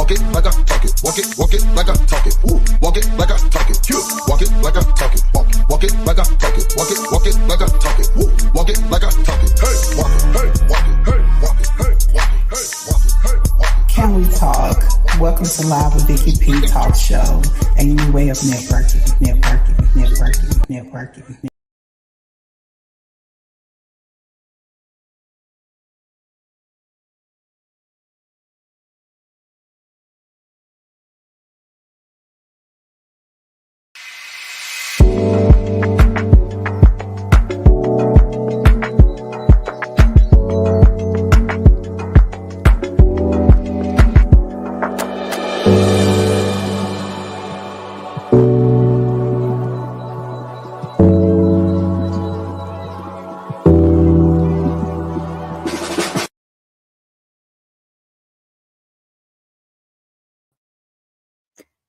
walk it like I talk it. Walk it like I talk it. Ooh, walk it like I talk it. You walk it like I talk it. Walk it like I talk it. Walk it like I talk it. Ooh, walk it like I talk it. Hey, walk it, hey, walk it, hey, walk it, hey, walk it, hey, walk it, hey, walk it. Can we talk? Welcome to Live with Vicky P Talk Show, a new way of networking.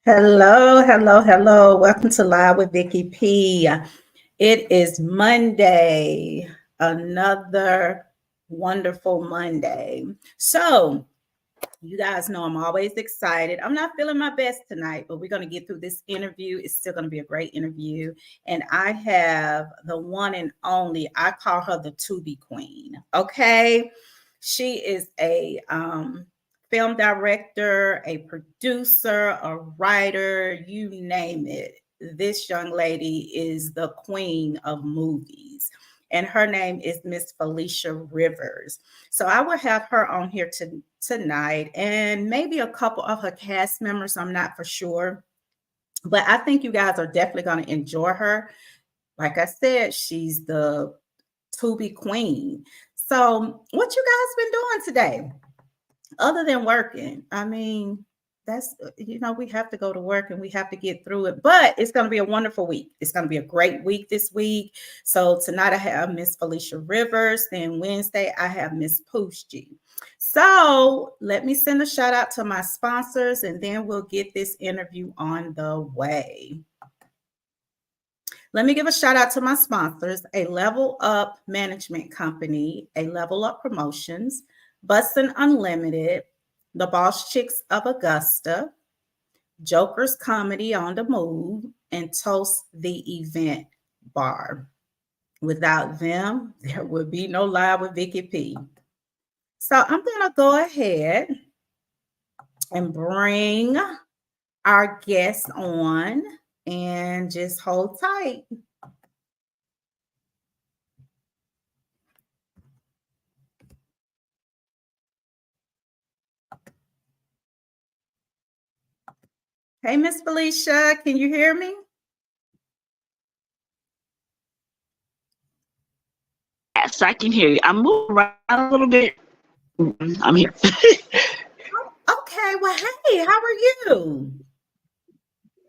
Hello. Welcome to Live with Vicky P. It is Monday, another wonderful Monday. So, you guys know I'm always excited. I'm not feeling my best tonight, but we're going to get through this interview. It's still going to be a great interview. And I have the one and only, I call her the Tubi Queen. Okay. She is a film director, a producer, a writer, you name it. This young lady is the queen of movies, and her name is Miss Felicia Rivers. So I will have her on here tonight, and maybe a couple of her cast members. I'm not for sure, but I think you guys are definitely going to enjoy her. Like I said, she's the Tubi queen. So what you guys been doing today? Other than working, I mean, that's, we have to go to work and we have to get through it, but it's going to be a wonderful week. It's going to be a great week this week. So tonight I have Miss Felicia Rivers. Then Wednesday I have Miss Poochie. So let me send a shout out to my sponsors, and then we'll get this interview on the way. Let me give a shout out to my sponsors: a Level Up Management Company, a Level Up Promotions, Bussin' Unlimited, The Boss Chicks of Augusta, Joker's Comedy on the Move, and Toast the Event Bar. Without them, there would be no Live with Vicky P. So I'm going to go ahead and bring our guest on, and just hold tight. Hey, Miss Felicia, can you hear me? Yes, I can hear you. I'm moving around a little bit. I'm here. Okay, well, hey, how are you?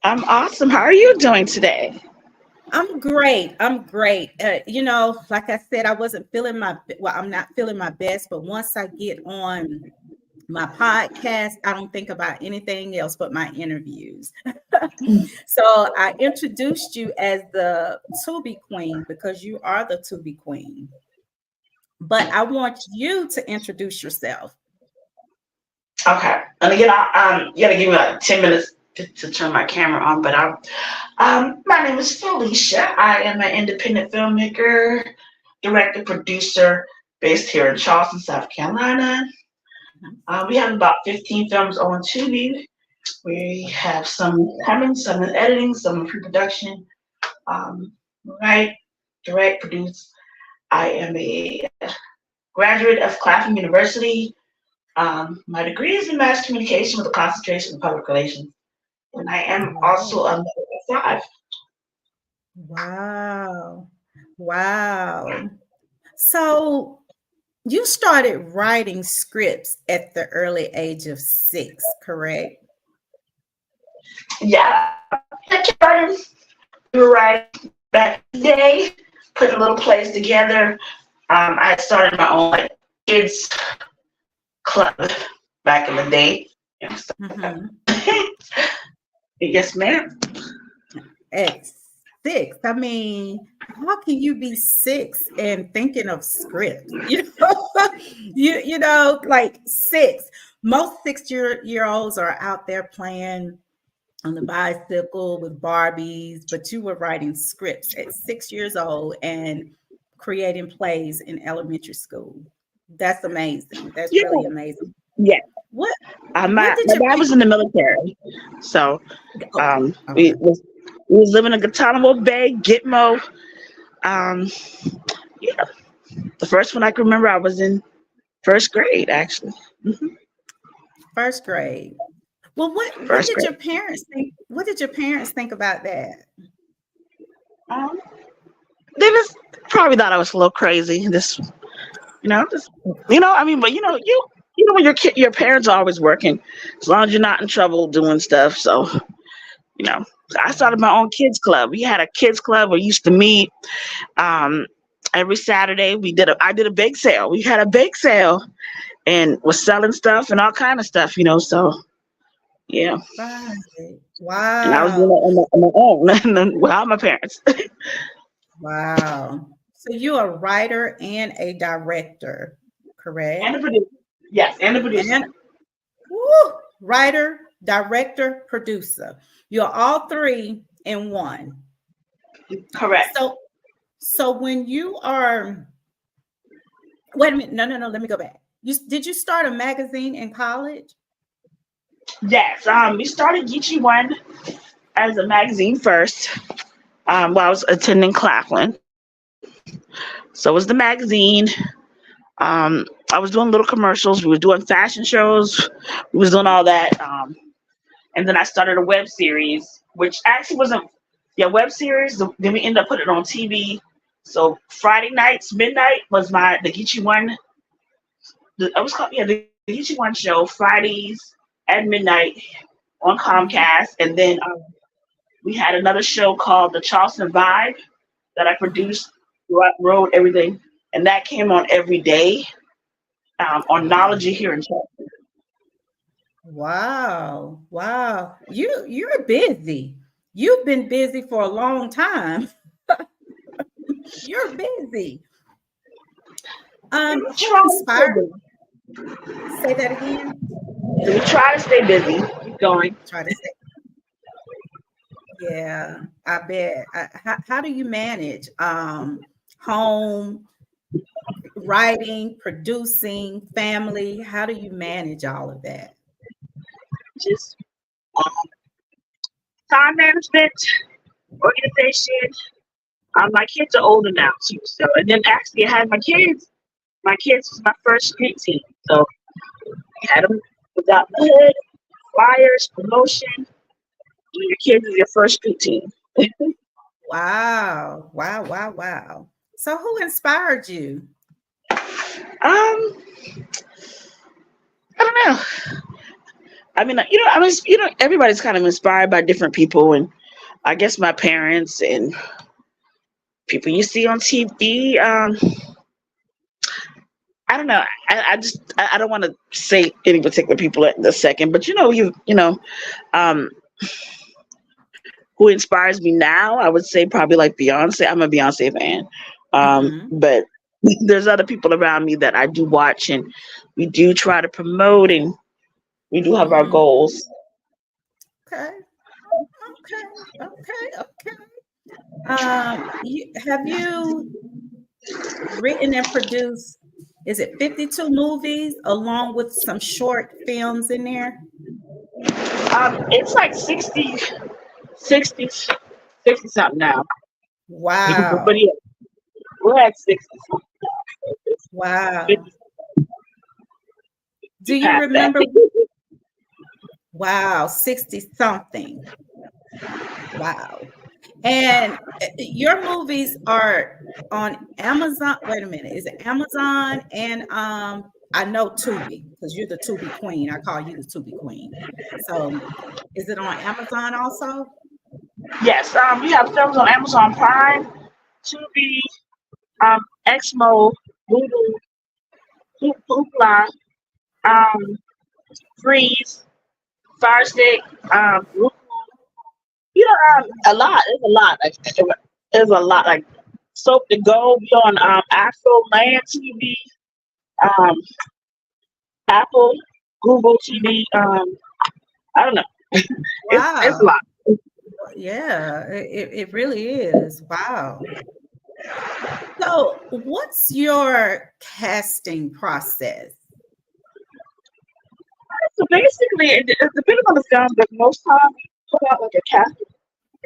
I'm awesome. How are you doing today? I'm great. Like I said, I'm not feeling my best, but once I get on my podcast, I don't think about anything else but my interviews. So I introduced you as the Tubi Queen because you are the Tubi Queen. But I want you to introduce yourself. Okay. And again, you gotta give me like 10 minutes to turn my camera on. But my name is Felicia. I am an independent filmmaker, director, producer, based here in Charleston, South Carolina. We have about 15 films on Tubi. We have some coming, some in editing, some in pre-production. Write, direct, produce. I am a graduate of Clapham University. My degree is in mass communication with a concentration in public relations. And I am also a mother of 5. Wow. So you started writing scripts at the early age of 6, correct? Yeah. I started writing back in the day, putting little plays together. I started my own kids club back in the day. Yes, ma'am. At 6. I mean, how can you be 6 and thinking of scripts? You know, like 6. Most 6-year olds are out there playing on the bicycle with Barbies, but you were writing scripts at 6 years old and creating plays in elementary school. That's amazing. That's Yeah, really amazing. yeah. What My what did my your dad was in the military, so oh, we okay. was living in Guantanamo Bay, Gitmo. Um, yeah, the first one I can remember, I was in first grade actually. Hmm. First grade. Well, what First did your grade. parents think? What did your parents think about that? Um, they just probably thought I was a little crazy. Just I mean, but when your parents are always working, as long as you're not in trouble doing stuff. So you know, I started my own kids club. We had a kids club. We used to meet um every Saturday. I did a bake sale. We had a bake sale and was selling stuff and all kind of stuff. So yeah, Right. and I was doing it Wow. on my own and then without my parents. Wow. So you're a writer and a director, And the correct? producer. Yes, and the producer. And woo, writer, director, producer. You're all three in one. Correct. So so when you are wait a minute, no, let me go back. Did you start a magazine in college? Yes. We started Geechee One as a magazine first. While I was attending Claflin. So it was the magazine. I was doing little commercials. We were doing fashion shows. We was doing all that. And then I started a web series, which actually wasn't web series. Then we ended up putting it on TV. So Friday nights, midnight was the Geechee One. I was called the Geechee One show Fridays at midnight on Mhm. Comcast, and then we had another show called the Charleston Vibe that I Mhm. produced, wrote everything, and that came on every day on Wow. Knowledge here in Charleston. Wow. Wow. You're busy. You've been busy for a long time. You're busy. We Who try to stay inspired? busy. Say that again. We try to stay busy. Keep going. Try to say. Yeah, I bet. How do you manage home, writing, producing, family? How do you manage all of that? Just time management, organization. My kids are older now too, so and then actually I had my kids. My kids was my first street team, so I had them without the hood, flyers, promotion. Your kids is your first street team. Wow. Wow, wow, wow. So who inspired you? Um, I don't know. I mean, everybody's kind of inspired by different people, and I guess my parents and people you see on TV. I don't know. I don't want to say any particular people at the second, but um, who inspires me now? I would say probably like Beyonce. I'm a Beyonce fan, Mhm. but there's other people around me that I do watch, and we do try to promote, and we do have our Mhm. goals. Okay. Okay. Okay. Okay. Have you written and produced, is it 52 movies along with some short films in there? It's like 60, 60 something now. But Wow. yeah, we're at 60. Wow. 50 Do you past that. remember? Wow, 60 something. Wow. And your movies are on Amazon. Wait a minute. Is it Amazon and I know Tubi because you're the Tubi queen. I call you the Tubi queen. So is it on Amazon also? Yes, we have films on Amazon Prime, Tubi, Xmo, Voodoo, Hoopla, um, Freeze, Fire Stick, a lot. There's a lot. There's a lot. Like soap to go. We on Astro Land TV, um, Apple, Google TV. I don't know. It's a Wow. lot. Yeah, it really is. Wow. So, what's your casting process? So basically, it depends on the film, but most times we put out like a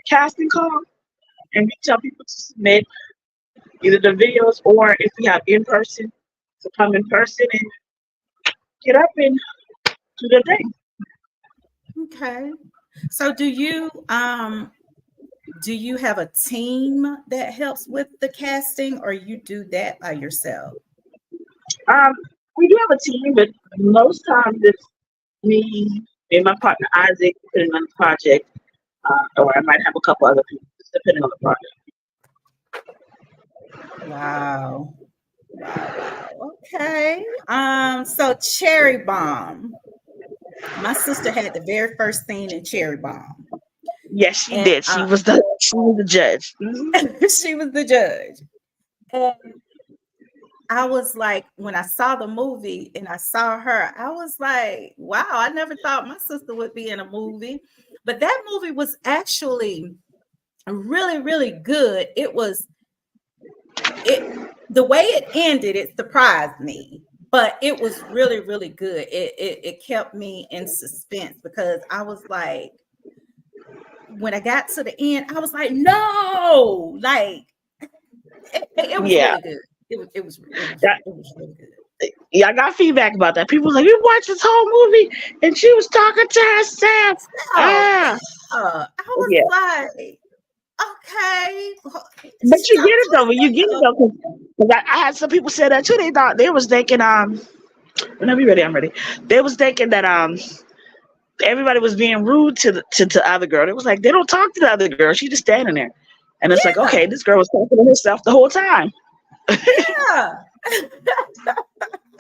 casting call, and we tell people to submit either the videos or if we have in person to come in person and get up and do the thing. Okay. So, do you have a team that helps with the casting, or you do that by yourself? Um, we do have a team, but most times it's me and my partner Isaac depending on the project, or I might have a couple other people just depending on the project. Wow. Wow, wow. Okay. So Cherry Bomb. My sister had the very first scene in Cherry Bomb. Yes, she And did. She was the judge. she was the judge. And I was like, when I saw the movie and I saw her, I was like, wow, I never thought my sister would be in a movie. But that movie was actually really, really good. It the way it ended, it surprised me, but it was really, really good. It kept me in suspense because I was like, when I got to the end, I was like, no, like it was Yeah, really good. that, It was really good. yeah. I got feedback about that. People was like, "We watched this whole movie, and she was talking to herself." Oh Ah, yeah, I was yeah. like, okay, But she you get talked it to though. When you get it herself. though, because I had some people say that too. They was thinking, whenever you're ready, I'm ready. They was thinking that everybody was being rude to the other girl. It was like they don't talk to the other girl. She just standing there, and it's like, okay, Yeah, this girl was talking to herself the whole time. yeah.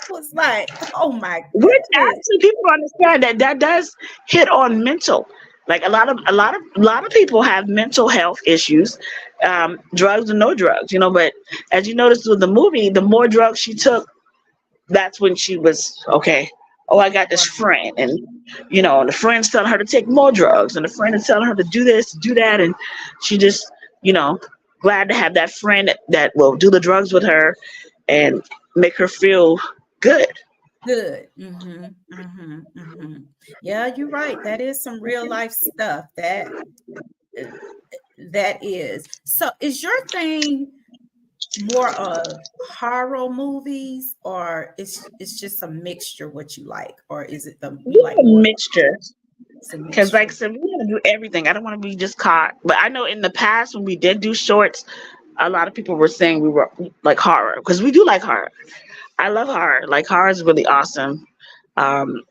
Was like, oh my Which goodness. actually people don't understand that does hit on mental. Like a lot of people have mental health issues, drugs or no drugs, But as you noticed with the movie, the more drugs she took, that's when she was okay. Oh, I got this Right. friend, and the friend's telling her to take more drugs, and the friend is telling her to do this, do that, and she just, you know, glad to have that friend that will do the drugs with her and make her feel good. Good. Yeah, you're right. That is some real life stuff. Uh, that is. So, is your thing more of horror movies, or it's just a mixture what you like, or is it the you Yeah, like more of mixture. it's a Because, like I mixture? said, we want to do everything. I don't want to be just caught. But I know in the past when we did do shorts, a lot of people were saying we were like horror because we do like horror. I love horror. Like horror is really awesome. Um,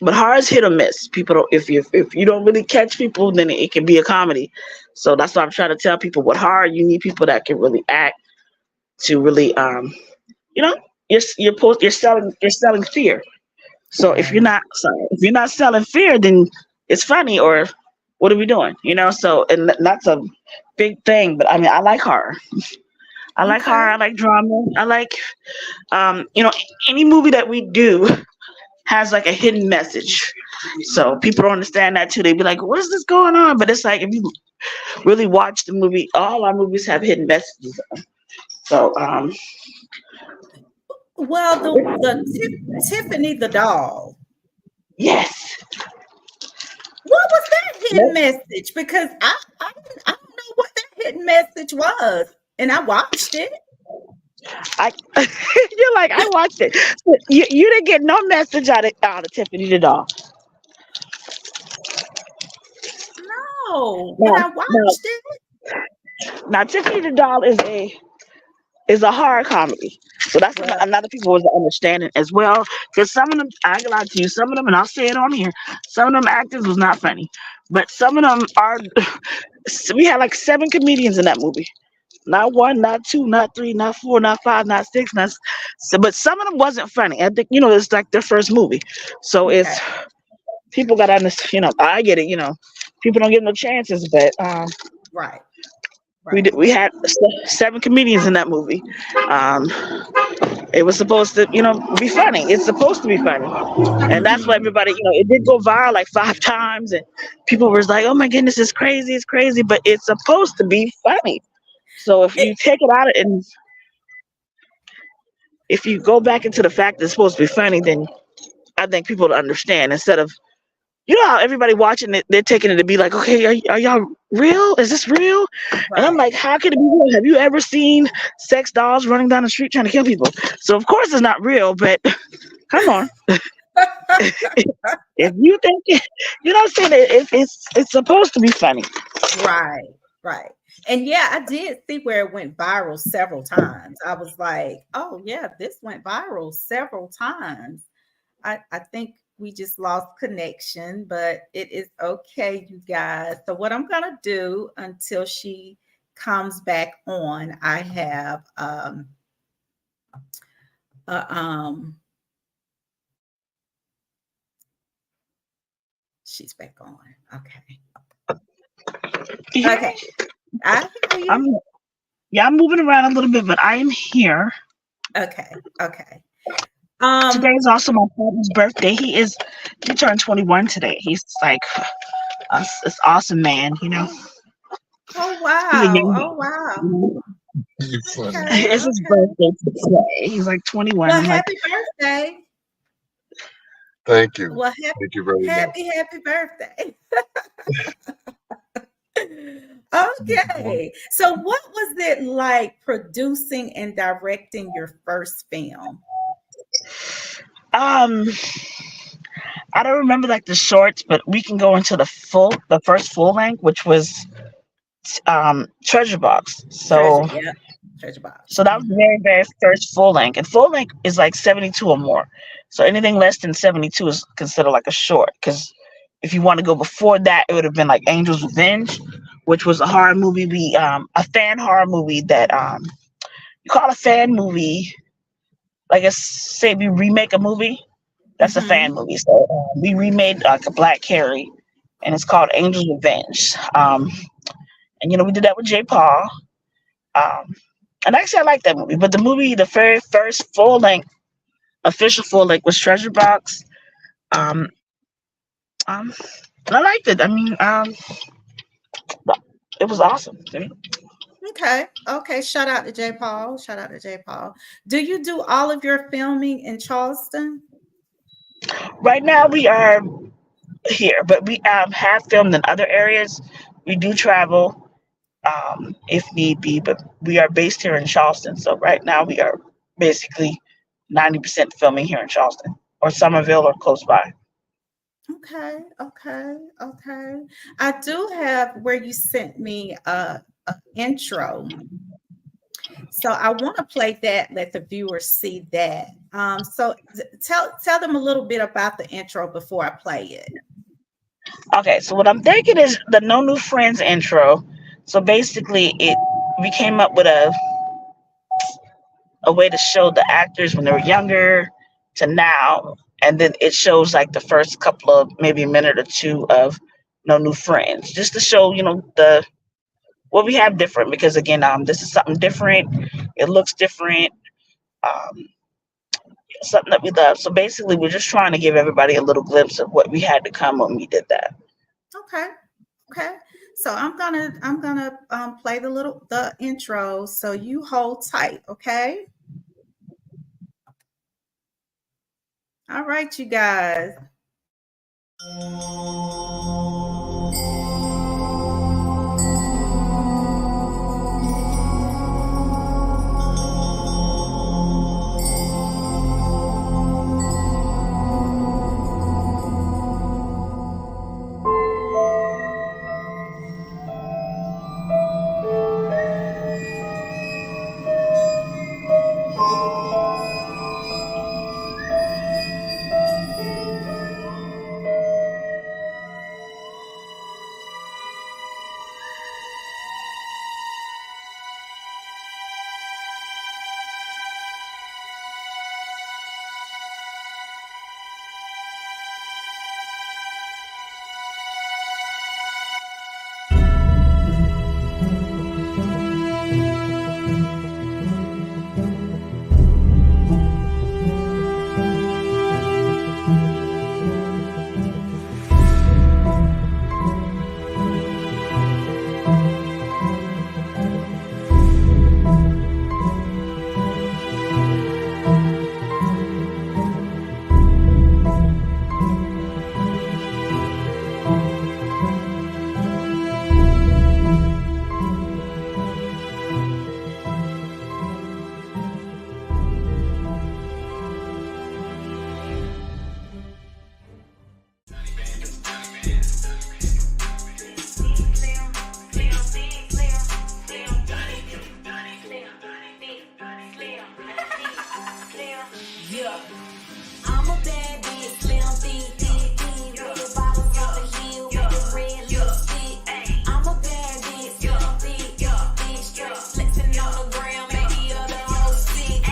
but horror is hit or miss. People don't, if you don't really catch people, then it can be a comedy. So that's why I'm trying to tell people with horror, you need people that can really act to really you know you're selling fear. So if you're Right. not sorry, if you're not selling fear, then it's funny or what are we doing? So and that's a big thing. But I mean, I like horror. I like horror. Okay. I like drama. I like you know any movie that we do has like a hidden message. So people don't understand that too. They be like, "What is this going on?" But it's like if you really watch the movie, all our movies have hidden messages. So Well, Tiffany the doll. yes, What was that hidden message? Because I don't know what that hidden message was, and I watched it. I you're like I watched it. So you didn't get no message out of Tiffany the doll. No, but Now, I now, watched it. now, Tiffany the doll is a horror comedy. So that's Well, another people was understanding as well. Because some of them, I ain't gonna lie to you, some of them, and I'll say it on here, some of them actors was not funny, but some of them are. We had like 7 comedians in that movie. Not one, not two, not three, not four, not five, not six, but some of them wasn't funny. I think it's like their first movie, so okay, it's people got to understand. I get it. People don't get no chances, but right. Right. We had 7 comedians in that movie. Um, it was supposed to, be funny. It's supposed to be funny, and that's why Hmm. everybody, it did go viral like 5 times, and people was like, "Oh my goodness, it's crazy," but it's supposed to be funny. So if It, you take it out and if you go back into the fact that it's supposed to be funny, then I think people will understand instead of how everybody watching it, they're taking it to be like, okay, are y'all real? Is this real? And I'm like, right. how can it be real? Have you ever seen sex dolls running down the street trying to kill people? So of course it's not real, but come on. If you think I'm saying, it's supposed to be funny. Right, right. And yeah, I did see where it went viral several times. I was like, oh yeah, this went viral several times. I think we just lost connection, but it is okay, you guys. So what I'm gonna do until she comes back on, I have uh, um she's back on. Okay. You hear Okay. me? I hear you. I'm I'm moving around a little bit, but I am here. Okay. Okay. Today Um, is also my partner's birthday. He turned 21 today. He's like this awesome man. oh He's a wow. young Oh man. wow. You funny. Okay, It's his okay. birthday today. He's like 21. Well, I'm like, happy birthday. Thank you. Well, Thank you very much. happy birthday. Well, Okay. So what was it like producing and directing your first film? um, I don't remember like the shorts, but we can go into the first full length, which was Treasure Box. Treasure, So yeah. Treasure box. so that was the Mhm. very very first full length, and full length is like 72 or more. So anything less than 72 is considered like a short. Because if you want to go before that, it would have been like Angel's Revenge, which was a horror movie. A fan horror movie that you call a fan movie. Like, say we remake a movie, that's a fan Mhm. movie. So we remade like a Black Carrie, and it's called Angel's Revenge. And we did that with J. Paul. Um, and actually, I like that movie. But the very first full length, official full length, was Treasure Box. Um, um, and I liked it. I mean, it was awesome. Okay. Okay. Shout out to J. Paul. Shout out to J. Paul. Do you do all of your filming in Charleston? Right now, we are here, but we have filmed in other areas. We do travel if need be, but we are based here in Charleston. So right now we are basically 90% filming here in Charleston or Somerville or close by. Okay, okay, okay. I do have where you sent me a intro. So I want to play that, let the viewers see that. So tell them a little bit about the intro before I play it. Okay, so what I'm thinking is the No New Friends intro. So basically, we came up with a way to show the actors when they were younger to now, and then it shows like the first couple of maybe a minute or two of No New Friends, just to show the what we have different, because again, this is something different. It looks different. Um, Something that we love. So basically, we're just trying to give everybody a little glimpse of what we had to come when we did that. Okay, okay. So I'm gonna play the intro. So you hold tight, okay? All right, you guys. Yeah. I'm a bad bitch, slim, thick, with bottles on the hill with the red lipstick. I'm a bad bitch, slim, thick, straight flexing on the ground, make the other hoes sick.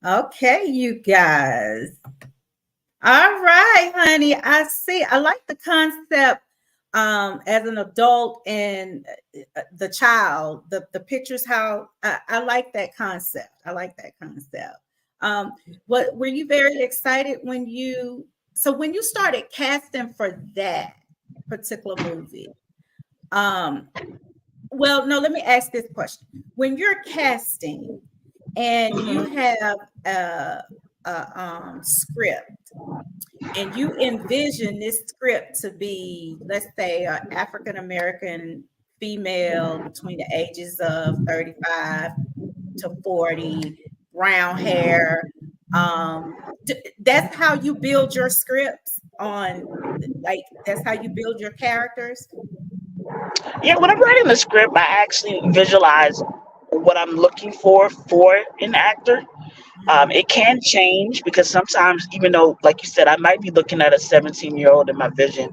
Okay, you guys. All right, honey. I see. I like the concept as an adult and the child, the pictures, how I like that concept. I like that concept. What were you very excited when you started casting for that particular movie? Well, no, let me ask this question. When you're casting and you have a script and you envision this script to be, let's say, an African American female between the ages of 35 to 40, brown hair. That's how you build your scripts on, like, that's how you build your characters. Yeah, when I'm writing the script, I actually visualize what I'm looking for an actor. Mhm. It can change because sometimes, even though, like you said, I might be looking at a 17-year-old in my vision,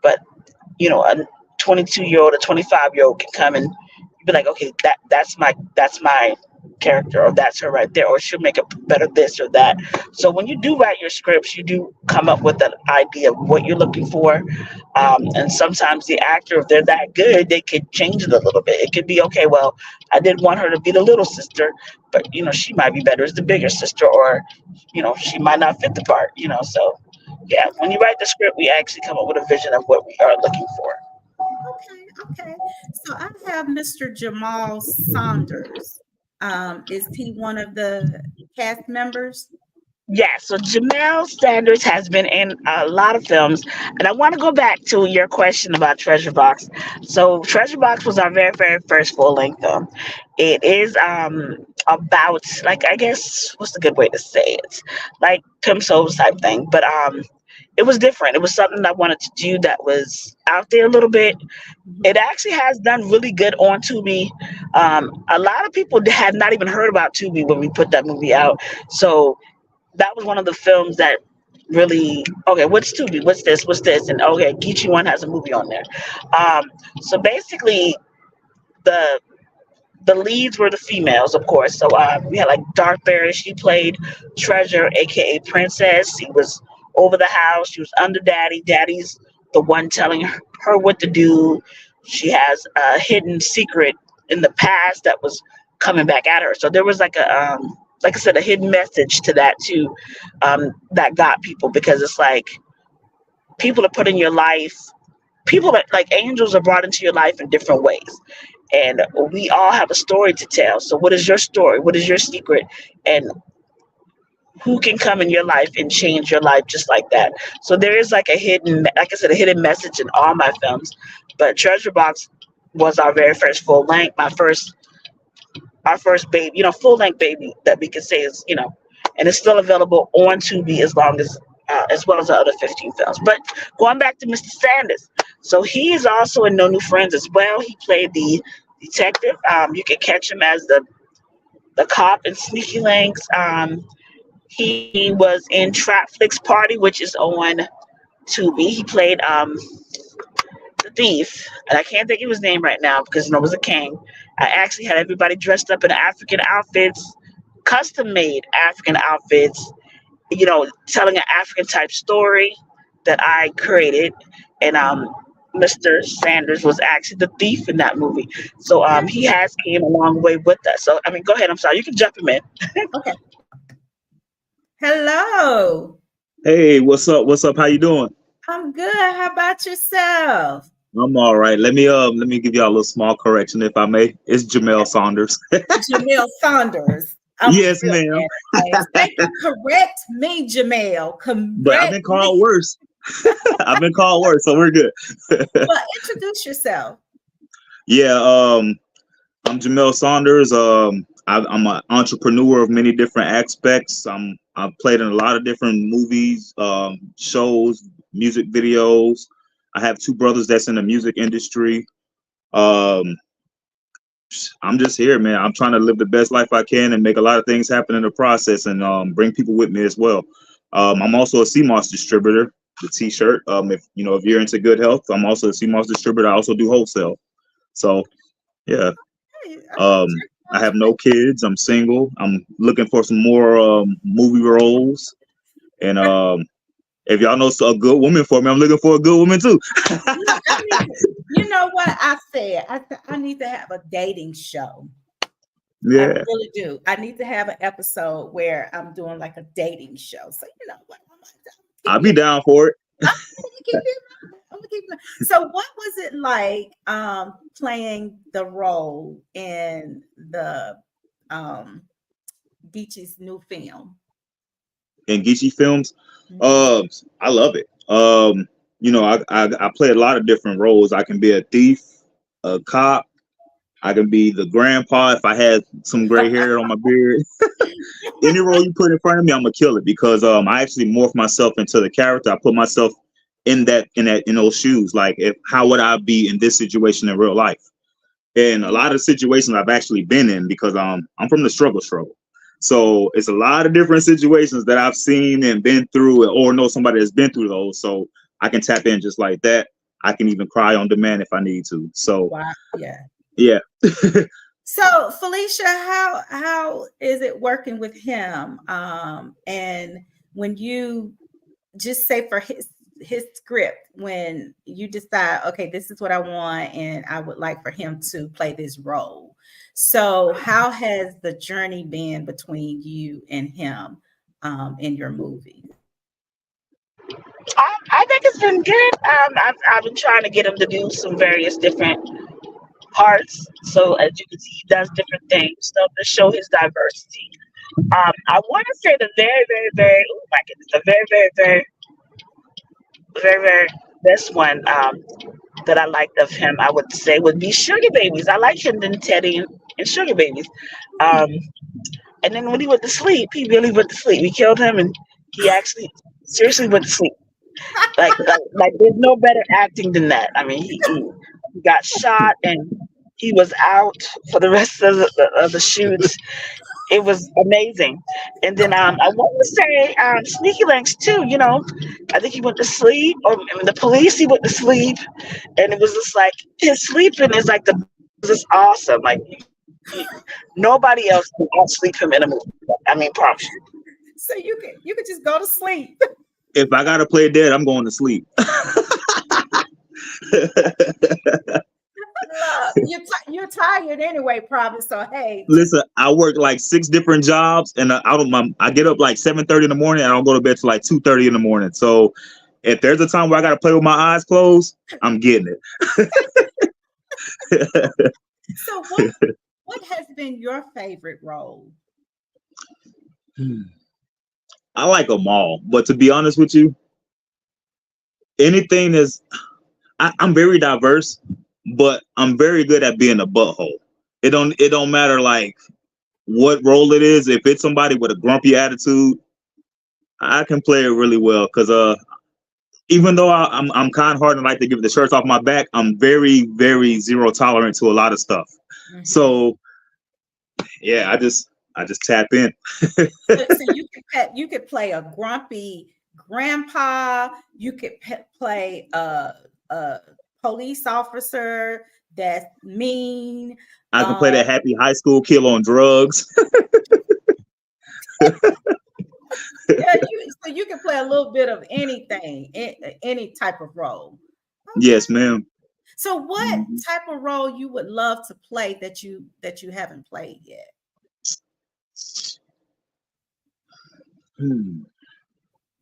but a 22-year-old, a 25-year-old can come and be like, okay, that's my character, or that's her right there, or she'll make a better this or that. So when you do write your scripts, you do come up with an idea of what you're looking for. And sometimes the actor, if they're that good, they could change it a little bit. It could be, okay, well, I didn't want her to be the little sister, but she might be better as the bigger sister, or she might not fit the part. So yeah, when you write the script, we actually come up with a vision of what we are looking for. Okay, okay. So I have Mr. Jamal Saunders. Is he one of the cast members? Yeah, so Jamel Sanders has been in a lot of films, and I want to go back to your question about Treasure Box. So Treasure Box was our very, very first full length film. It is about, like, I guess, what's a good way to say it? Like Tim Souls type thing, but it was different. It was something I wanted to do that was out there a little bit. It Mhm. actually has done really good on Tubi. A lot of people had not even heard about Tubi when we put that movie out. So that was one of the films that really, okay, what's Tubi? What's this? What's this? And okay, Geechee One has a movie on there. Um, so basically, the the leads were the females, of course. So we had like Dark Berry. She played Treasure, aka Princess. She was over the house. She was under Daddy. Daddy's the one telling her what to do. She has a hidden secret in the past that was coming back at her. So there was like I said, a hidden message to that too, that got people, because it's like people are put in your life. People that, like angels, are brought into your life in different ways, and we all have a story to tell. So what is your story? What is your secret? And who can come in your life and change your life just like that? So there is like a hidden, like I said, a hidden message in all my films. But Treasure Box was our very first full length, our first baby, full length baby that we can say is, and it's still available on Tubi as well as the other 15 films. But going back to Mr. Sanders, so he is also in No New Friends as well. He played the detective. You can catch him as the cop in Sneaky Links. He was in Trapflix Party, which is on Tubi. He played the thief, and I can't think of his name right now because it was a king. I actually had everybody dressed up in African outfits, custom made African outfits, telling an African type story that I created. And Mr. Sanders was actually the thief in that movie. So Okay, he has came a long way with us. So I mean, go ahead. I'm sorry. You can jump him in. okay. Hello. Hey, what's up? What's up? How you doing? I'm good. How about yourself? I'm all right. Let me give y'all a little small correction, if I may. It's Jamel Saunders. Jamil Saunders. I'm Yes, real ma'am. bad at names. Thank you. Correct me, Jamel. But I've Correct been called me. worse. I've been called worse, so we're good. Well, introduce yourself. Yeah, I'm Jamel Saunders. I'm an entrepreneur of many different aspects. I've played in a lot of different movies, shows, music videos. I have two brothers that's in the music industry. Um, I'm just here, man. I'm trying to live the best life I can and make a lot of things happen in the process, and bring people with me as well. I'm also a CMOS distributor, the T-shirt. If you're into good health, I'm also a CMOS distributor. I also do wholesale. So yeah. Hey, I have no kids. I'm single. I'm looking for some more movie roles, and if y'all know a good woman for me, I'm looking for a good woman too. You know what I said? I need to have a dating show. I Yeah, really do. I need to have an episode where I'm doing like a dating show. So you know what? I'll be down for it. I'm gonna keep it. So what was it like playing the role in the Geechee's new film? In Geechee Films, Mhm. I love it. I play a lot of different roles. I can be a thief, a cop. I can be the grandpa if I had some gray hair on my beard. Any role you put in front of me, I'm gonna kill it because I actually morph myself into the character. I put myself in those shoes. Like, how would I be in this situation in real life? And a lot of situations I've actually been in because I'm from the struggle. So it's a lot of different situations that I've seen and been through, or know somebody that's been through those. So I can tap in just like that. I can even cry on demand if I need to. So Wow. yeah. So Felicia, how is it working with him? And when you just say for his script, when you decide, okay, this is what I want, and I would like for him to play this role. So how has the journey been between you and him in your movie? I think it's been good. I've been trying to get him to do some various different parts. So as you can see, he does different things so to show his diversity. I want to say the very, very, very, oh my goodness, the very, very, very, very, very best one that I liked of him, I would say, would be Sugar Babies. I like him in Teddy and Sugar Babies. Um, and then when he went to sleep, he really went to sleep. We killed him, and he actually seriously went to sleep. Like there's no better acting than that. I mean, he got shot and he was out for the rest of the shoots. It was amazing. And then I want to say Sneaky Links too. I think he went to sleep, or I mean, the police. He went to sleep, and it was just like his sleeping is like the just awesome. Like nobody else can outsleep him in a movie. I mean, promise you. So you could just go to sleep. If I gotta play dead, I'm going to sleep. Look, you're tired anyway, probably. So hey, Listen, I work like 6 different jobs, and I get up like 7:30 in the morning, and I don't go to bed till like 2:30 in the morning. So if there's a time where I gotta play with my eyes closed, I'm getting it. so what has been your favorite role? I like them all, but to be honest with you, anything is. I'm very diverse, but I'm very good at being a butthole. It don't matter like what role it is. If it's somebody with a grumpy attitude, I can play it really well. Cause even though I'm kind hearted and like to give the shirts off my back, I'm very, very zero tolerant to a lot of stuff. Mm-hmm. So yeah, I just tap in. So you could play a grumpy grandpa. You could play a police officer that's mean. I can play that happy high school kid on drugs. Yeah, so you can play a little bit of anything, any type of role. Okay. Yes, ma'am. So what type of role you would love to play that you haven't played yet?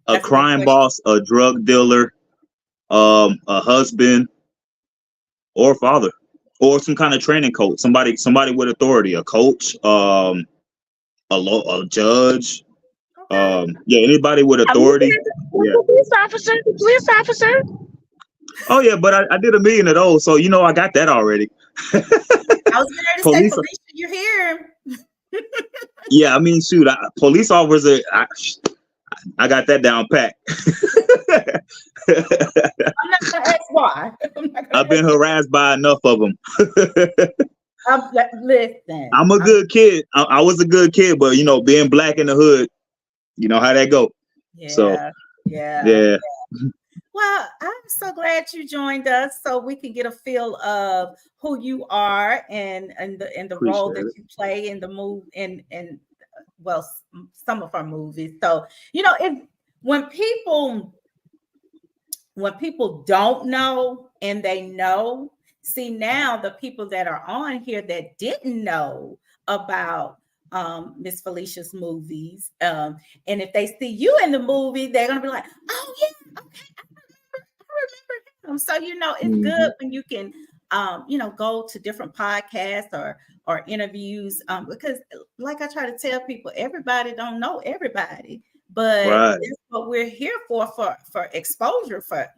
A crime boss, a drug dealer, a husband, or father, or some kind of training coach, somebody with authority, a coach, a judge, anybody with authority. Yeah. Police officer. Oh yeah, but I did 1 million of those, so I got that already. I was going to say, Felicia, you're here. Yeah, I mean, shoot, police officer. I got that down pat. I'm not gonna ask why. I'm not I've gonna been harassed by enough of them. listen. I'm a good kid. I was a good kid, but you know, being black in the hood, you know how that go. So Yeah, yeah. yeah, Well, I'm so glad you joined us so we can get a feel of who you are and the role appreciate that it. you play in the move in well some of our movies. So, if when people when people don't know and they know, see now the people that are on here that didn't know about Miss Felicia's movies, and if they see you in the movie, they're gonna be like, "Oh yeah, okay, I remember him." So it's Hmm. good when you can, go to different podcasts or interviews, because like I try to tell people, everybody don't know everybody, but Right. that's what we're here for exposure for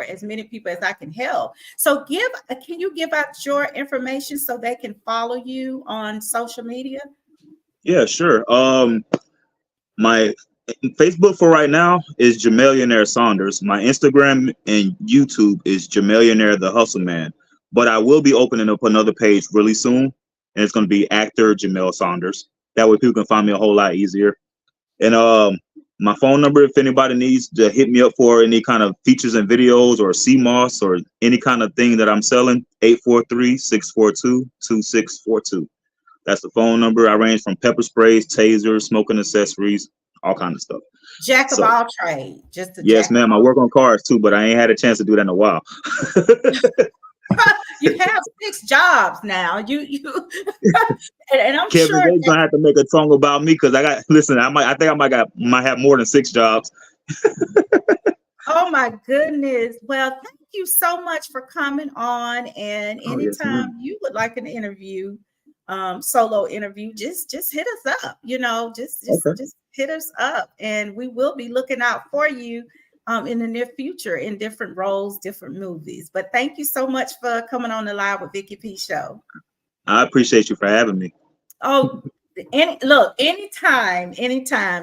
as many people as I can help. So can you give out your information so they can follow you on social media? Yeah, sure. My Facebook for right now is Jamillionaire Saunders. My Instagram and YouTube is Jamillionaire the Hustle Man. But I will be opening up another page really soon, and it's going to be actor Jamel Saunders. That way, people can find me a whole lot easier. And my phone number, if anybody needs to hit me up for any kind of features and videos or CMOS or any kind of thing that I'm selling, 843-642-2642. That's the phone number. I range from pepper sprays, tasers, smoking accessories, all kind of stuff. Jack of So all trades, just a yes, jack of ma'am. I all. work on cars too, but I ain't had a chance to do that in a while. You have 6 jobs now. You and I'm Kevin sure Gates that. gonna have to make a song about me because I got listen. I think I might have more than 6 jobs. Oh my goodness. Well, thank you so much for coming on. And Oh yes, anytime ma'am. you would like an interview, solo interview, just hit us up. Okay. Just hit us up, and we will be looking out for you in the near future in different roles, different movies. But thank you so much for coming on the Live with Vicky P show. I appreciate you for having me. Oh, anytime.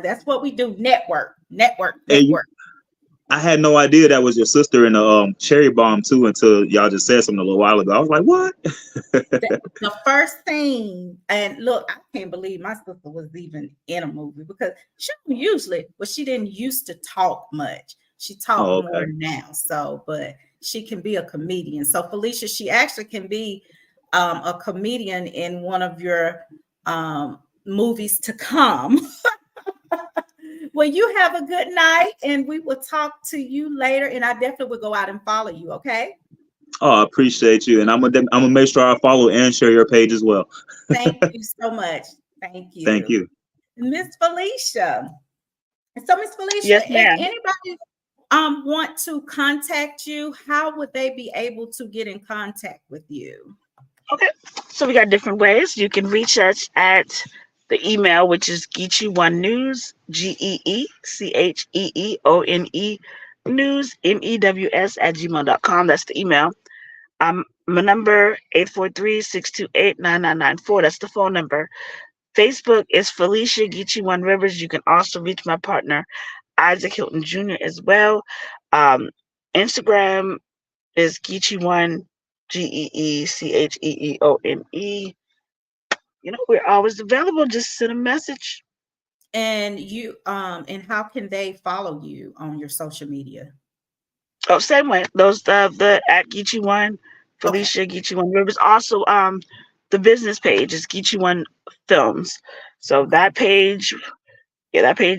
That's what we do. Network, Hey, network. I had no idea that was your sister in the Cherry Bomb too until y'all just said something a little while ago. I was like, what? The first thing, and look, I can't believe my sister was even in a movie because she don't usually, well, she didn't used to talk much. She talk Oh, more okay. now. So, but she can be a comedian. So Felicia, she actually can be a comedian in one of your movies to come. Well, you have a good night, and we will talk to you later. And I definitely will go out and follow you. Okay. Oh, I appreciate you, and I'm gonna make sure I follow and share your page as well. Thank you so much. Thank Thank you. you. Miss Felicia. So, Miss Felicia, Yes, if ma'am. anybody want to contact you, how would they be able to get in contact with you? Okay. So we got different ways. You can reach us at the email, which is Geechee1 News, GeeCheeone, news, NEWS at gmail.com. That's the email. My number, 843-628-9994. That's the phone number. Facebook is Felicia Geechee1 Rivers. You can also reach my partner, Isaac Hilton Jr. as well. Um, Instagram is Geechee1, GeeCheeone. We're always available. Just send a message. And how can they follow you on your social media? Oh, same way. Those the at Geechee1, Okay. Felicia Geechee1 Rivers. Also, the business page is Geechee1 Films. So Okay. that page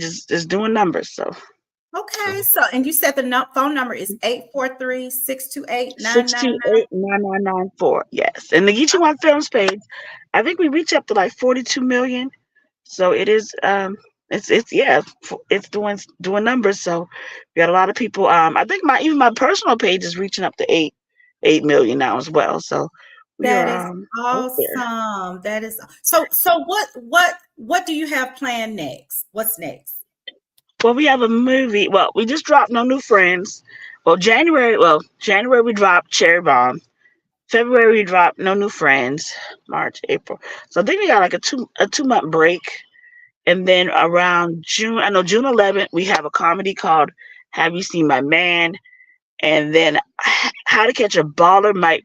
is doing numbers. So Okay. So, and you said the phone number is 843-628-9999. 628-9994. Yes. And the Geechee1 Films page, I think we reach up to like 42 million. So it is it's yeah, it's doing numbers. So we got a lot of people. I think my personal page is reaching up to 8 million now as well. So we That are is up there. awesome. That is so what do you have planned next? What's next? Well, we have a movie. Well, we just dropped No New Friends. January we dropped Cherry Bomb. February we dropped No New Friends. March, April. So I think we got like a 2 month break. And then around June, I know June 11th, we have a comedy called Have You Seen My Man? And then How to Catch a Baller might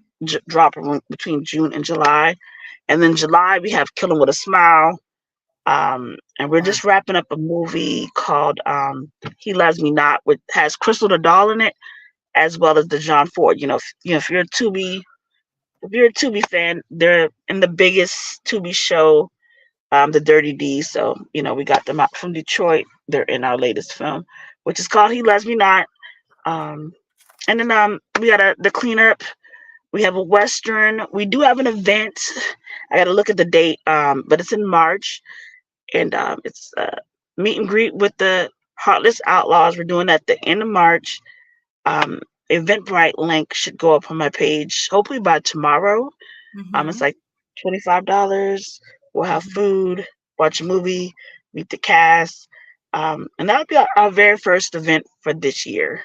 drop between June and July. And then July, we have Kill 'Em with a Smile. And we're Wow. just wrapping up a movie called He Loves Me Not, which has Crystal the Doll in it, as well as the John Ford. If you're a Tubi fan, they're in the biggest Tubi show, the Dirty D. So we got them out from Detroit. They're in our latest film, which is called He Loves Me Not. Um, and then we got the cleanup. We have a Western. We do have an event. I got to look at the date, but it's in March, and it's meet and greet with the Heartless Outlaws. We're doing that at the end of March. Um, Eventbrite link should go up on my page hopefully by tomorrow. It's like $25. We'll have food, watch a movie, meet the cast, and that'll be our very first event for this year.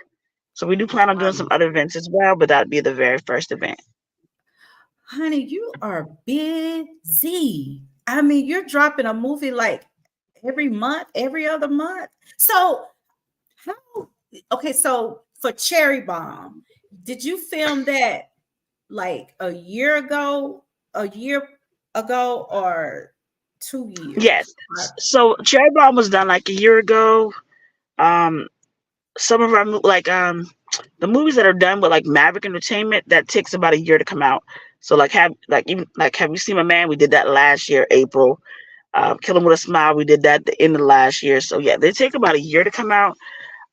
So we do plan on doing some other events as well, but that'd be the very first event. Honey, you are busy. I mean, you're dropping a movie like every month, every other month. So so for Cherry Bomb, did you film that like a year ago, or 2 years? Yes. So Cherry Bomb was done like a year ago. Some of our the movies that are done with like Maverick Entertainment, that takes about a year to come out. So Have You Seen My Man? We did that last year, April. Kill 'Em with a Smile, we did that at the end of last year. So yeah, they take about a year to come out.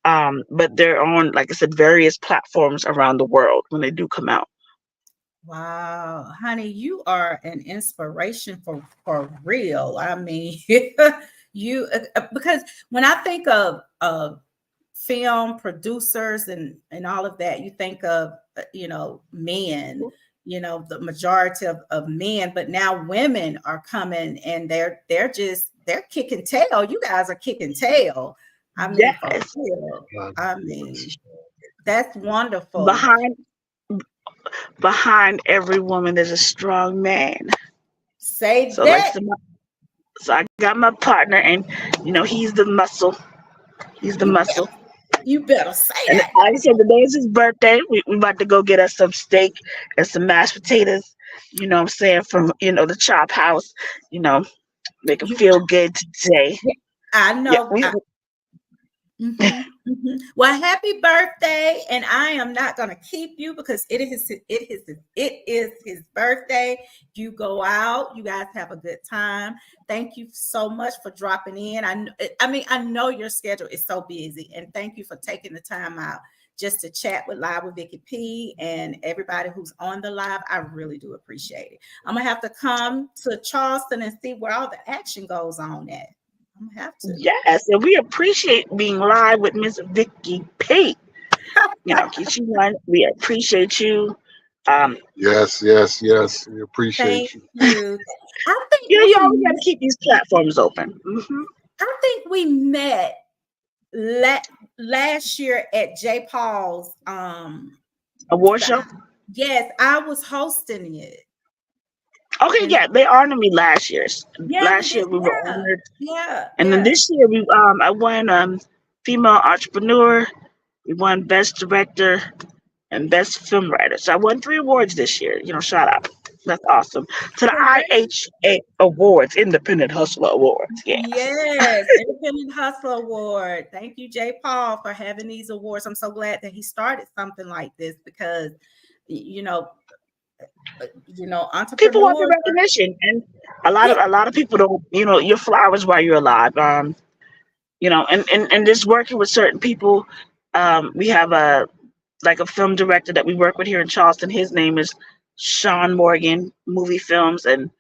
But they're on, like I said, various platforms around the world when they do come out. Wow, honey, you are an inspiration for real. I mean, you because when I think of film producers and all of that, you think of men, the majority of men, but now women are coming and they're kicking tail. You guys are kicking tail. I mean, Yes. for real. I mean, that's wonderful. Behind every woman there's a strong man. Say So that. so I got my partner, and he's the muscle. He's the muscle. You better say And that. like I said, today is his birthday. We about to go get us some steak and some mashed potatoes. You know what I'm saying, from the Chop House. Make him feel good today. I know. Yeah, Well, happy birthday, and I am not going to keep you because it is his birthday. You go out, you guys have a good time. Thank you so much for dropping in. I know your schedule is so busy, and thank you for taking the time out just to chat with Live with Vicky P and everybody who's on the live. I really do appreciate it. I'm gonna have to come to Charleston and see where all the action goes on at. I'm gonna have to. Yes, and we appreciate being live with Miss Vicky P. Keisha, we appreciate you. Yes. We appreciate Thank you. you. I think you always got to keep these platforms open. I think we met last year at J. Paul's award show. Yes, I was hosting it. Okay, yeah, they honored me last year. Yeah, last year we were honored. Yeah. And then this year I won female entrepreneur. We won best director and best film writer. So I won 3 awards this year. Shout out. That's awesome. To the IHA Awards, Independent Hustler Awards. Yes, Independent Hustler Award. Thank you, J. Paul, for having these awards. I'm so glad that he started something like this because, entrepreneurs, people want the recognition, and a lot of people don't. Your flowers while you're alive. And just working with certain people. We have a film director that we work with here in Charleston. His name is Sean Morgan, Movie Films, and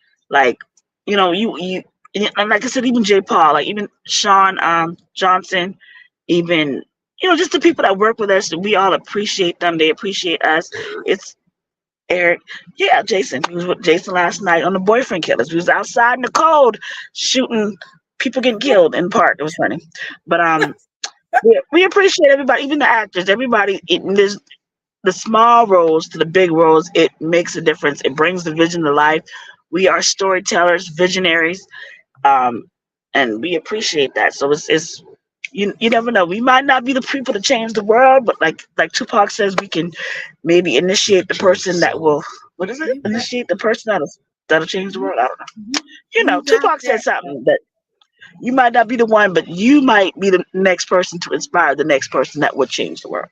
you and like I said, even J. Paul, like even Sean Johnson, even just the people that work with us. We all appreciate them. They appreciate us. It's Eric, Jason. He was with Jason last night on the Boyfriend Killers. We was outside in the cold shooting people getting killed in the park. It was funny, but we appreciate everybody, even the actors. Everybody, there's the small roles to the big roles. It makes a difference. It brings the vision to life. We are storytellers, visionaries. and we appreciate that. So it's you never know. We might not be the people to change the world, but like Tupac says, we can maybe initiate the person that will. What is it? You got, Initiate the person that'll change the world. I don't know. mhm. You know, You got Tupac said that. something that you might not be the one, but you might be the next person to inspire the next person that would change the world.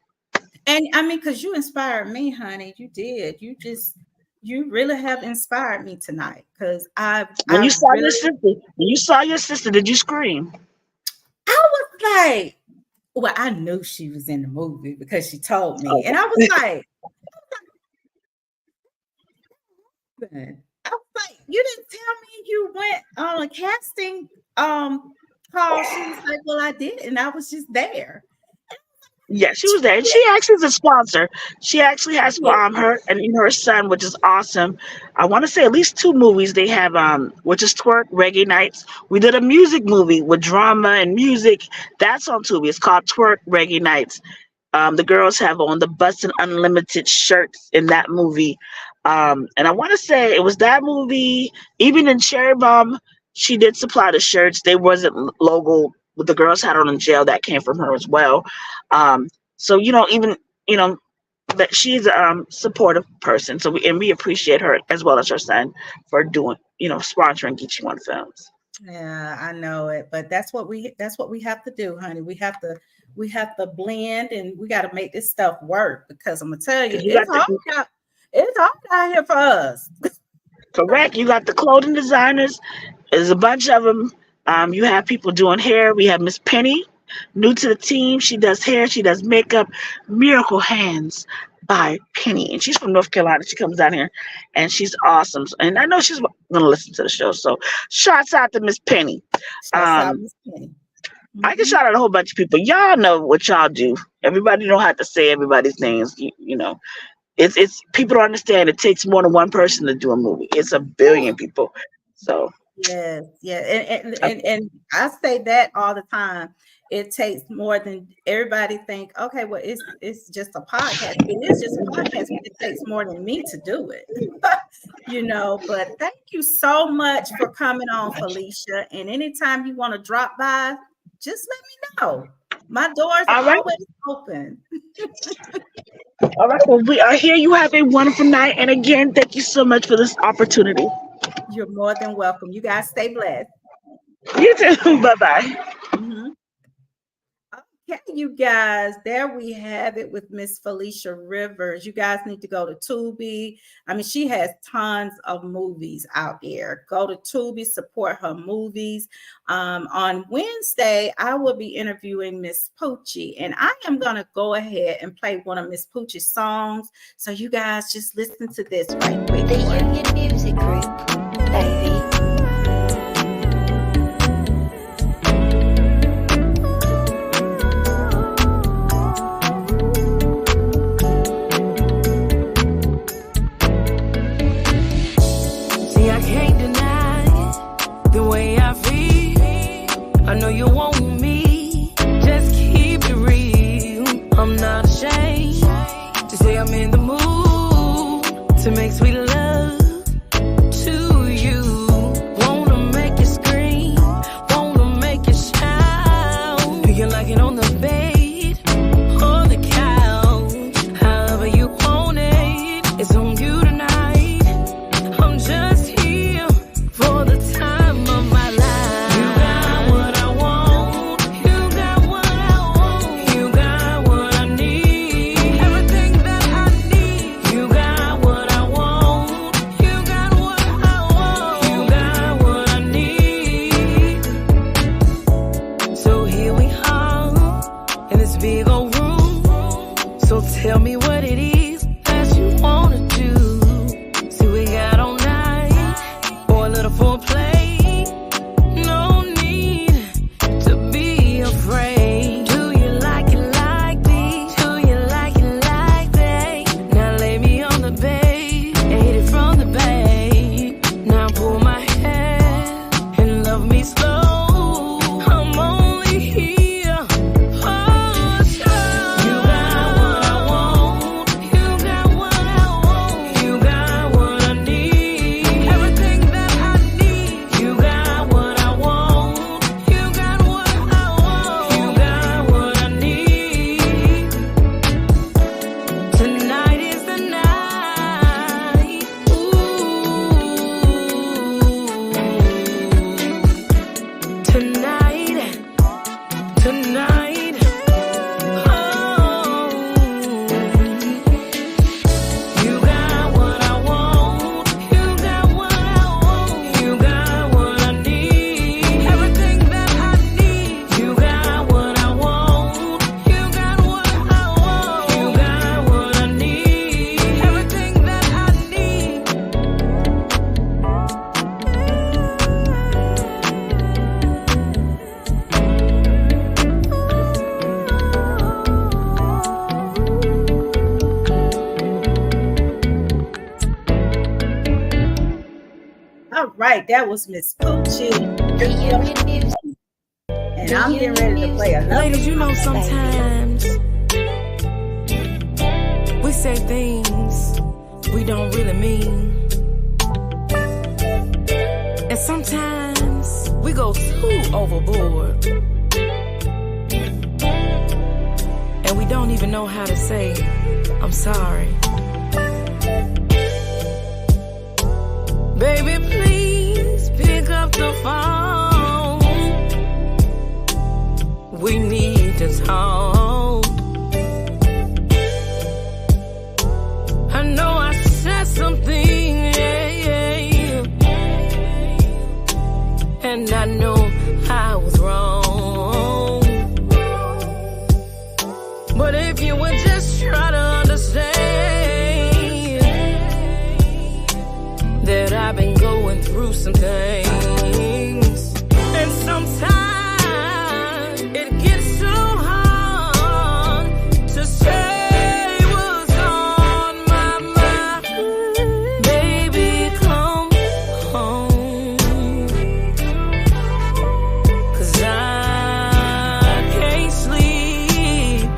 And I mean, because you inspired me, honey. You did. You really have inspired me tonight. Because When I you saw your really, sister, did you scream? I was like, well, I knew she was in the movie because she told me. Oh, And I was like, "Man." I was like, you didn't tell me you went on a casting call. She was like, well, I did. And I was just there. yeah, she was there, and she actually is a sponsor. She actually has Yeah. her and her son, which is awesome. I want to say at least two movies they have, which is Twerk Reggae Nights. We did a music movie with drama and music. That's on Tubi. It's called Twerk Reggae Nights. The girls have on the Bustin' Unlimited shirts in that movie. And I want to say it was that movie. Even in Cherry Bomb, she did supply the shirts. They wasn't logo what the girls had on in jail. That came from her as well. Um, so even you know that she's a supportive person. So we appreciate her as well as her son for doing sponsoring Geechee One Films. Yeah, I know it, but that's what we have to do, honey. We have to blend and we got to make this stuff work because I'm gonna tell you, Because you got it's hard out here for us. correct. You got the clothing designers. There's a bunch of them. You have people doing hair. We have Miss Penny, new to the team. She does hair. She does makeup. Miracle Hands by Penny, and she's from North Carolina. She comes down here, and she's awesome. And I know she's gonna listen to the show. So, shouts out to Miss Penny. Shouts out Um, Miss Penny. I can Mhm. shout out a whole bunch of people. Y'all know what y'all do. Everybody don't have to say everybody's names. You know, it's people don't understand. It takes more than one person to do a movie. It's a billion people. So. Yes, yeah, and I say that all the time. It takes more than everybody think. Okay, well, it's just a podcast. It is just a podcast, but it takes more than me to do it. But thank you so much for coming on, Felicia. And anytime you want to drop by, just let me know. My doors All are right. always open. All right. Well, we are here. You have a wonderful night. And again, thank you so much for this opportunity. You're more than welcome. You guys stay blessed. You too. Bye bye. Mhm. Okay, you guys, there we have it with Miss Felicia Rivers. You guys need to go to Tubi. I mean, she has tons of movies out there. Go to Tubi, support her movies. On Wednesday, I will be interviewing Miss Poochie, and I am going to go ahead and play one of Miss Poochie's songs. So you guys just listen to this right quick. The Union Music Group, baby. See, I can't deny the way I feel. I know you want me, just keep it real. I'm not ashamed to say I'm in the mood to make sweet love All right, that was Miss Poochie. Reunion music. And I'm getting ready to play another. Ladies, you know sometimes we say things we don't really mean. And sometimes we go too overboard. And we don't even know how to say, I'm sorry. Baby, please pick up the phone. We need to talk. I know I said something, and I know I was wrong. But if you would just try to understand that I've been going through some things, and sometimes it gets so hard to say what's on my mind. Baby, come home, 'cause I can't sleep.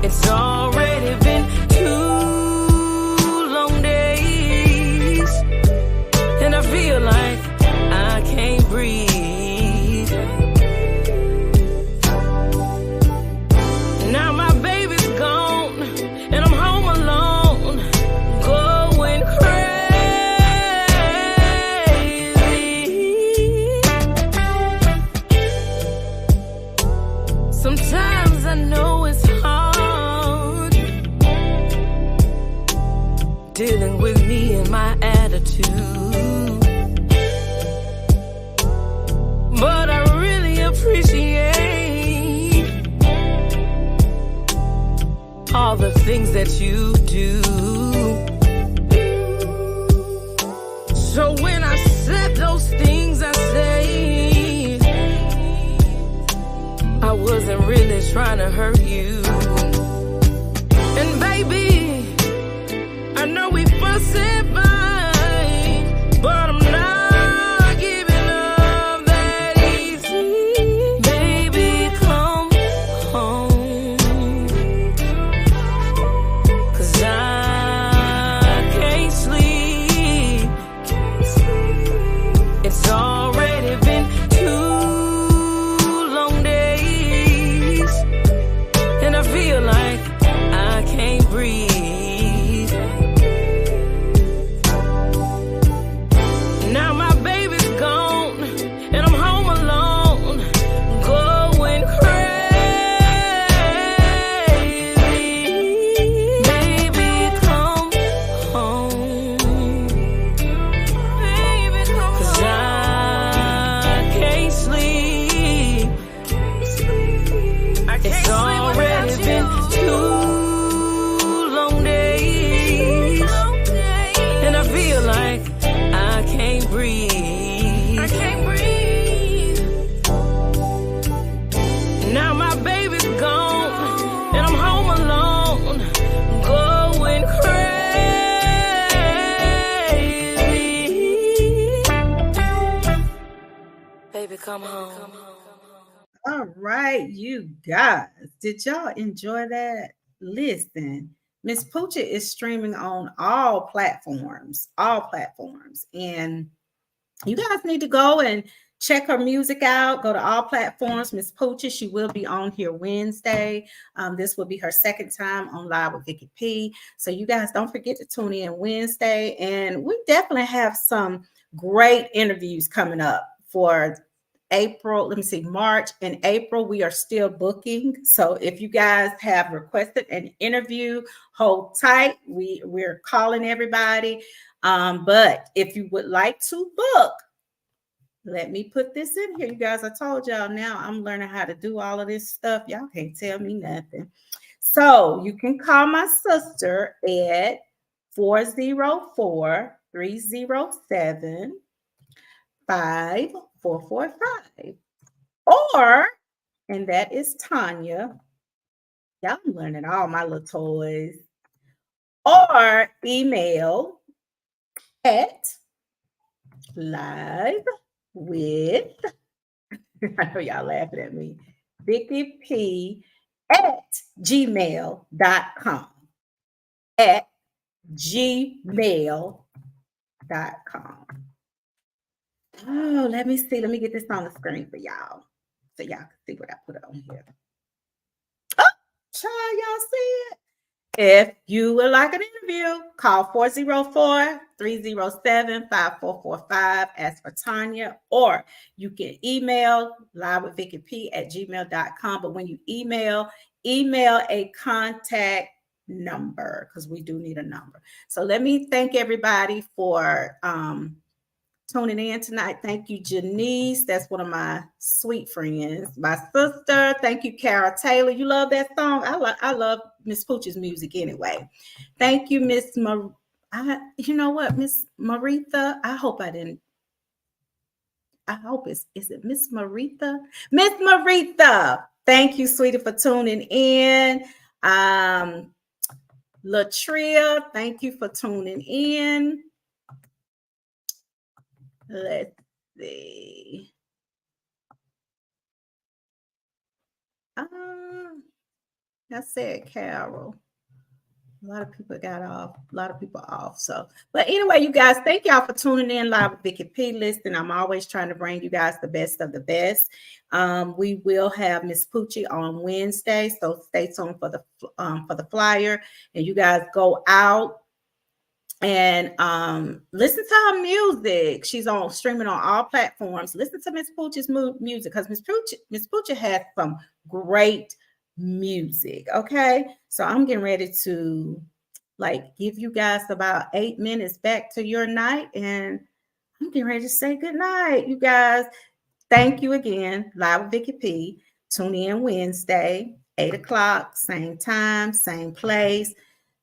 It's already been 2 long days, and I feel like I can't breathe. Now my baby's gone, and I'm home alone, going crazy. Sometimes I know it's hard dealing with me and my attitude, but I really appreciate all the things that you do. So when I said those things I say, I wasn't really trying to hurt you. And baby, I know we fuss and fight, but I'm not giving up that easy. Baby, come home, 'cause I can't sleep. It's already been 2 long days, and I feel like I can't breathe. Now my baby's gone, and I'm home alone, going crazy. Baby, come home. Baby, come home. 'Cause I can't sleep. It's already been 2 long days, and I feel like I can't breathe. I can't breathe. Now my baby's gone, and I'm home alone, going crazy. Baby, come home. All right, you guys. Did y'all enjoy that? Listen, Miss Poochie is streaming on all platforms, and you guys need to go and check her music out. Go to all platforms. Miss Poochie, she will be on here Wednesday. This will be her second time on Live with Vicky P. So you guys don't forget to tune in Wednesday, and we definitely have some great interviews coming up for April. Let me see, March and April. We are still booking. So if you guys have requested an interview, hold tight. We're calling everybody. But if you would like to book, let me put this in here. You guys, I told y'all now I'm learning how to do all of this stuff. Y'all can't tell me nothing. So you can call my sister at 404-307-5445. Or, and that is Tanya. Y'all, I'm learning all my little toys. Or email at live with, I know y'all laughing at me, Vicky P at gmail.com. At gmail.com. Oh, let me see. Let me get this on the screen for y'all so y'all can see what I put on here. Oh, child, y'all see it? If you would like an interview, call 404-307-5445. Ask for Tanya, or you can email livewithvickyp@gmail.com. But when you email a contact number, because we do need a number. So let me thank everybody for tuning in tonight. Thank you, Janice. That's one of my sweet friends. My sister. Thank you, Cara Taylor. You love that song? I love Miss Pooch's music anyway. Thank you, Miss you know what, Miss Maritha? I hope is it Miss Maritha? Miss Maritha. Thank you, sweetie, for tuning in. Latria, thank you for tuning in. Let's see. I said Carol. A lot of people got off. A lot of people off. So, but anyway, you guys, thank y'all for tuning in live with Vicky P. Listen, I'm always trying to bring you guys the best of the best. We will have Miss Poochie on Wednesday, so stay tuned for the flyer. And you guys go out and listen to her music. She's on streaming on all platforms. Listen to Miss Pooch's music, because Miss Poochie has some great music. Okay, so I'm getting ready to give you guys about 8 minutes back to your night, and I'm getting ready to say good night, you guys. Thank you again. Live with Vicky P. Tune in Wednesday, 8 o'clock, same time, same place.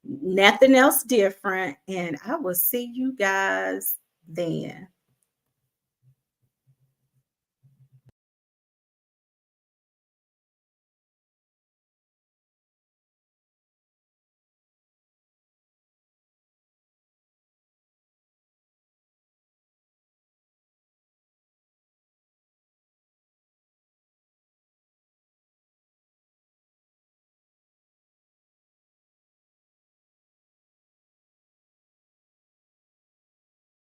Nothing else different. And I will see you guys then.